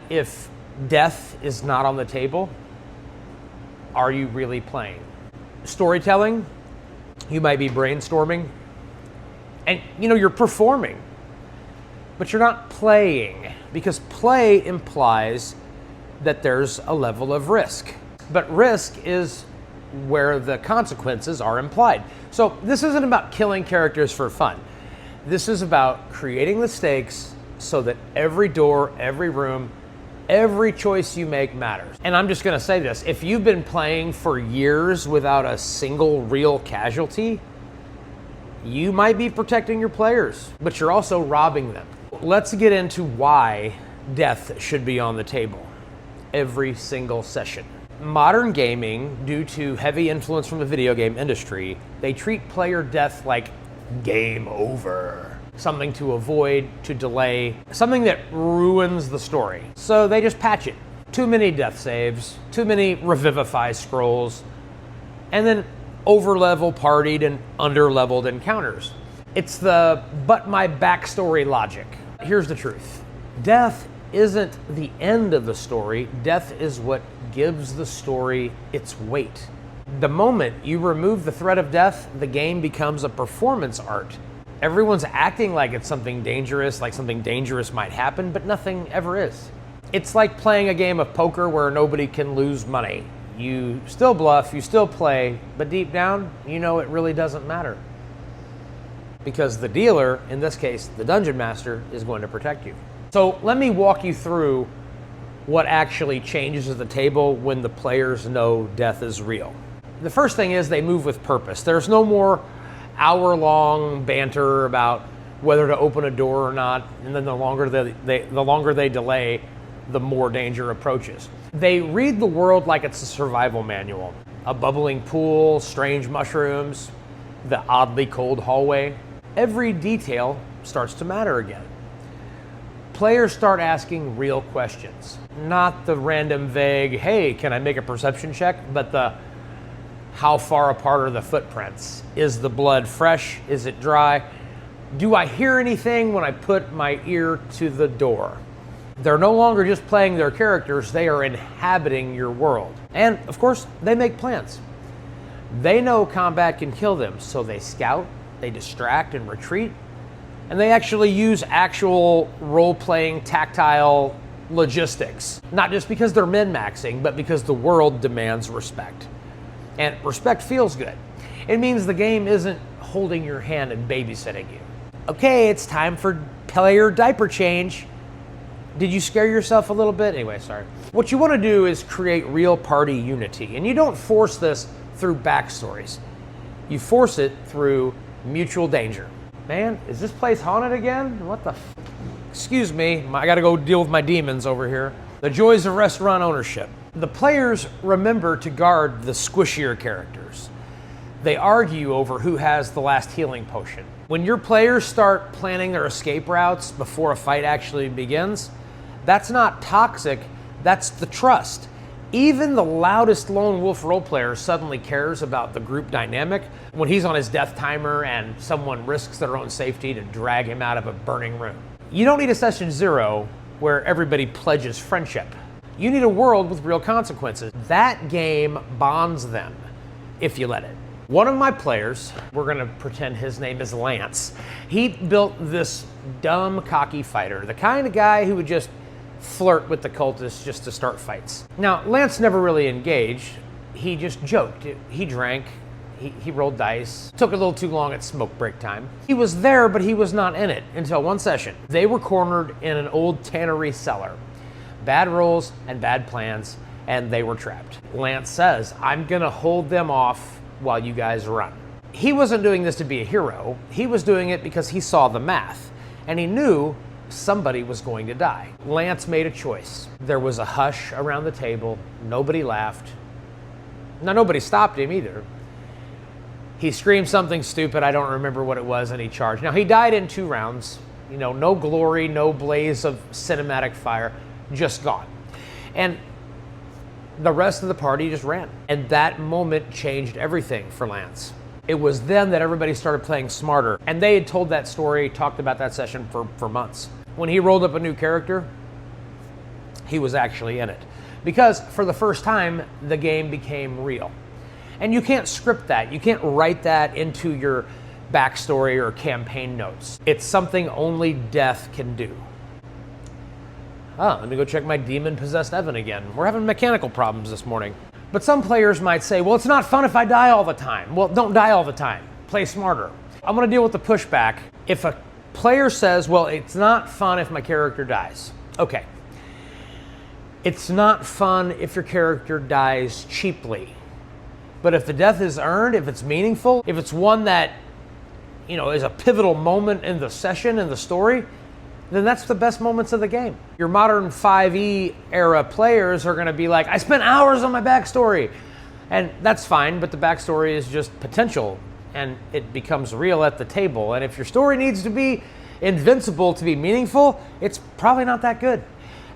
If death is not on the table, are you really playing? Storytelling, you might be brainstorming, and you're performing, but you're not playing, because play implies that there's a level of risk. But risk is where the consequences are implied. So this isn't about killing characters for fun. This is about creating the stakes so that every door, every room, every choice you make matters. And I'm just gonna say this, if you've been playing for years without a single real casualty, you might be protecting your players, but you're also robbing them. Let's get into why death should be on the table every single session. Modern gaming, due to heavy influence from the video game industry, they treat player death like game over. Something to avoid, to delay, something that ruins the story. So they just patch it. Too many death saves, too many revivify scrolls, and then over-level partied and under-leveled encounters. It's the but my backstory logic. Here's the truth. Death isn't the end of the story. Death is what gives the story its weight. The moment you remove the threat of death, the game becomes a performance art. Everyone's acting like it's something dangerous, like something dangerous might happen, but nothing ever is. It's like playing a game of poker where nobody can lose money. You still bluff, you still play, but deep down, it really doesn't matter. Because the dealer, in this case, the dungeon master, is going to protect you. So let me walk you through what actually changes at the table when the players know death is real. The first thing is they move with purpose. There's no more hour-long banter about whether to open a door or not, and then the longer they delay, the more danger approaches. They read the world like it's a survival manual. A bubbling pool, strange mushrooms, the oddly cold hallway. Every detail starts to matter again. Players start asking real questions. Not the random vague, hey, can I make a perception check? But the how far apart are the footprints? Is the blood fresh? Is it dry? Do I hear anything when I put my ear to the door? They're no longer just playing their characters, they are inhabiting your world. And of course, they make plans. They know combat can kill them, so they scout, they distract and retreat, and they actually use actual role-playing tactile logistics. Not just because they're min-maxing, but because the world demands respect. And respect feels good. It means the game isn't holding your hand and babysitting you. Okay, it's time for player diaper change. Did you scare yourself a little bit? Anyway, sorry. What you want to do is create real party unity. And you don't force this through backstories. You force it through mutual danger. Man, is this place haunted again? What the Excuse me, I gotta go deal with my demons over here. The joys of restaurant ownership. The players remember to guard the squishier characters. They argue over who has the last healing potion. When your players start planning their escape routes before a fight actually begins, that's not toxic, that's the trust. Even the loudest lone wolf role player suddenly cares about the group dynamic when he's on his death timer and someone risks their own safety to drag him out of a burning room. You don't need a session 0 where everybody pledges friendship. You need a world with real consequences. That game bonds them, if you let it. One of my players, we're gonna pretend his name is Lance, he built this dumb, cocky fighter, the kind of guy who would just flirt with the cultists just to start fights. Now, Lance never really engaged, he just joked. He drank, he rolled dice, took a little too long at smoke break time. He was there, but he was not in it until one session. They were cornered in an old tannery cellar. Bad rolls and bad plans, and they were trapped. Lance says, I'm gonna hold them off while you guys run. He wasn't doing this to be a hero. He was doing it because he saw the math, and he knew somebody was going to die. Lance made a choice. There was a hush around the table. Nobody laughed. Now, nobody stopped him either. He screamed something stupid, I don't remember what it was, and he charged. Now, he died in 2 rounds. You know, no glory, no blaze of cinematic fire, just gone. And the rest of the party just ran. And that moment changed everything for Lance. It was then that everybody started playing smarter. And they had told that story, talked about that session for months. When he rolled up a new character, he was actually in it. Because for the first time, the game became real. And you can't script that. You can't write that into your backstory or campaign notes. It's something only death can do. Let me go check my demon-possessed Evan again. We're having mechanical problems this morning. But some players might say, well, it's not fun if I die all the time. Well, don't die all the time. Play smarter. I'm going to deal with the pushback. If a player says, well, it's not fun if my character dies. Okay. It's not fun if your character dies cheaply. But if the death is earned, if it's meaningful, if it's one that, is a pivotal moment in the session, in the story, then that's the best moments of the game. Your modern 5e era players are going to be like, I spent hours on my backstory. And that's fine, but the backstory is just potential, and it becomes real at the table. And if your story needs to be invincible to be meaningful, it's probably not that good.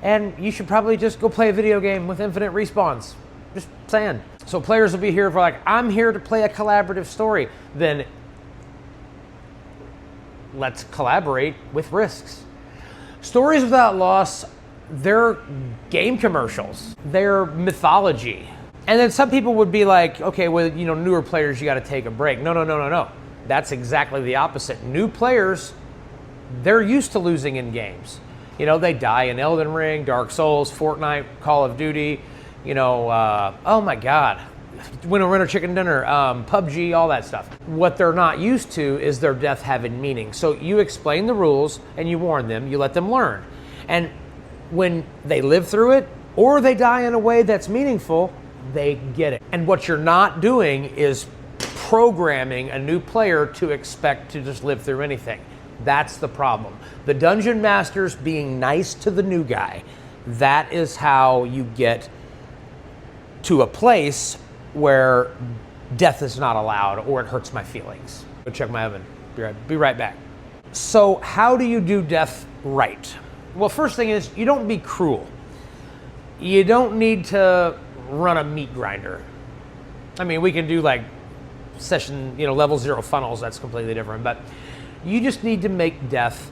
And you should probably just go play a video game with infinite respawns. Just saying. So players will be here for like, I'm here to play a collaborative story. Then let's collaborate with risks. Stories Without Loss, they're game commercials. They're mythology. And then some people would be like, okay, with newer players, you got to take a break. No. That's exactly the opposite. New players, they're used to losing in games. They die in Elden Ring, Dark Souls, Fortnite, Call of Duty, oh my God, Winner Chicken Dinner, PUBG, all that stuff. What they're not used to is their death having meaning. So you explain the rules and you warn them, you let them learn. And when they live through it or they die in a way that's meaningful, they get it. And what you're not doing is programming a new player to expect to just live through anything. That's the problem. The dungeon masters being nice to the new guy, that is how you get to a place where death is not allowed or it hurts my feelings. Go check my oven. Be right back. So how do you do death right? Well, first thing is you don't be cruel. You don't need to run a meat grinder. I mean, we can do like session, level 0 funnels. That's completely different. But you just need to make death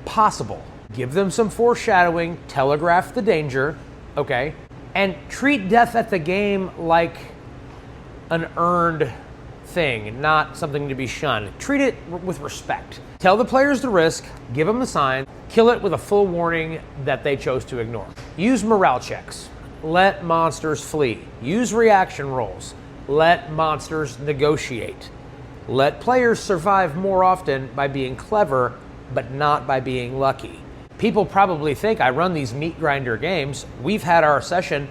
possible. Give them some foreshadowing, telegraph the danger, okay? And treat death at the game like an earned thing, not something to be shunned. Treat it with respect. Tell the players the risk, give them the sign, kill it with a full warning that they chose to ignore. Use morale checks. Let monsters flee. Use reaction rolls. Let monsters negotiate. Let players survive more often by being clever, but not by being lucky. People probably think I run these meat grinder games. We've had our session,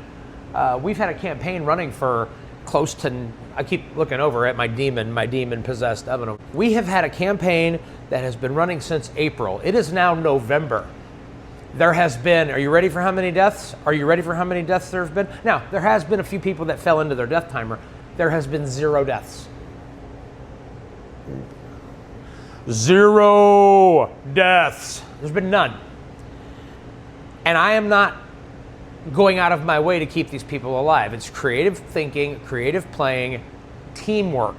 we've had a campaign running for close to, I keep looking over at my demon-possessed Evan. We have had a campaign that has been running since April. It is now November. There has been, are you ready for how many deaths? Are you ready for how many deaths there have been? Now, there has been a few people that fell into their death timer. There has been 0 deaths. 0 deaths. There's been none. And I am not going out of my way to keep these people alive. It's creative thinking, creative playing, teamwork.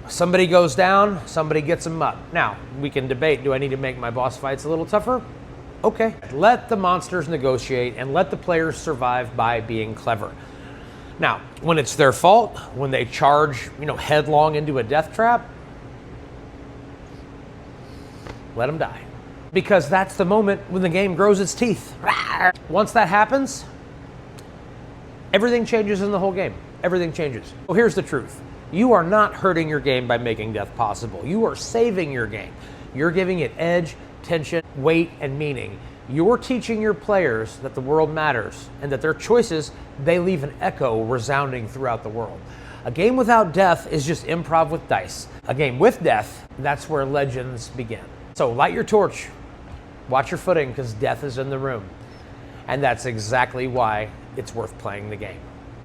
Somebody goes down, somebody gets them up. Now, we can debate, do I need to make my boss fights a little tougher? Okay. Let the monsters negotiate and let the players survive by being clever. Now, when it's their fault, when they charge, headlong into a death trap, let them die. Because that's the moment when the game grows its teeth. Once that happens, everything changes in the whole game. Everything changes. Well, here's the truth. You are not hurting your game by making death possible. You are saving your game. You're giving it edge, tension, weight, and meaning. You're teaching your players that the world matters and that their choices, they leave an echo resounding throughout the world. A game without death is just improv with dice. A game with death, that's where legends begin. So light your torch, watch your footing, because death is in the room. And that's exactly why it's worth playing the game.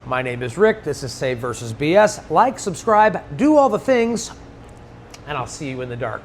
My name is Rick, this is Save vs. BS. Like, subscribe, do all the things, and I'll see you in the dark.